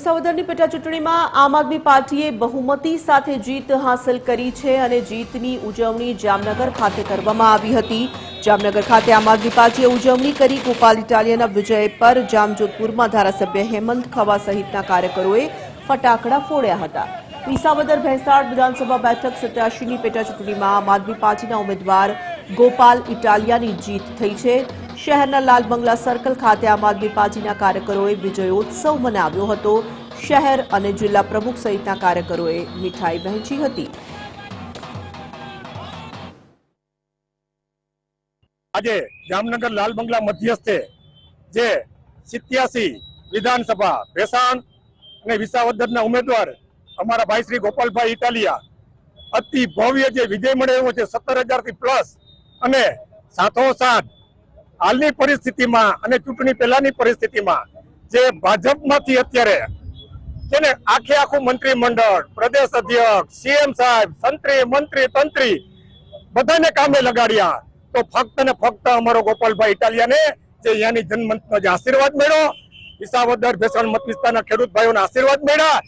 વિસાવદરની પેટા ચૂંટણીમાં આમ આદમી પાર્ટીએ બહુમતી સાથે જીત હાંસલ કરી છે અને જીતની ઉજવણી જામનગર ખાતે કરવામાં આવી હતી। જામનગર ખાતે આમ આદમી પાર્ટીએ ઉજવણી કરી। ગોપાલ ઇટાલિયાના વિજય પર જામજોધપુરમાં ધારાસભ્ય હેમંત ખવા સહિતના કાર્યકરોએ ફટાકડા ફોડ્યા હતા। વિસાવદર ભેંસાડ વિધાનસભા બેઠક 87ની પેટા ચૂંટણીમાં આમ આદમી પાર્ટીના ઉમેદવાર ગોપાલ ઇટાલિયાની જીત થઈ છે। શહેરના લાલ બંગલા સર્કલ ખાતે આમ આદમી પાર્ટીના કાર્યકરોએ વિજયોત્સવ મનાવ્યો હતો। શહેર અને જિલ્લા પ્રમુખ સહિતના કાર્યકરોએ મીઠાઈ વહેંચી હતી। આજે જામનગર લાલ બંગલા મધ્યસ્થે જે 87 વિધાનસભા ભેસાણ અને વિસાવદરના ઉમેદવાર અમારા ભાઈ શ્રી ગોપાલભાઈ ઇટાલિયા અતિ ભવ્ય જે વિજય મળ્યો છે 17,000 થી પ્લસ અને સાથોસાથ હાલની પરિસ્થિતિમાં અને ચૂંટણી પહેલાની પરિસ્થિતિમાં જે ભાજપમાંથી અત્યારે છે ને આખું મંત્રીમંડળ, પ્રદેશ અધ્યક્ષ, સીએમ સાહેબ, સંત્રી, મંત્રી, તંત્રી બધાને કામે લગાડ્યા તો ફક્ત ને ફક્ત અમારો ગોપાલભાઈ ઇટાલિયાને જે અહીંયાની જનમતનો જે આશીર્વાદ મળ્યો, વિસાવદર ભેસાણ મત વિસ્તારના ખેડૂત ભાઈઓના આશીર્વાદ મળ્યા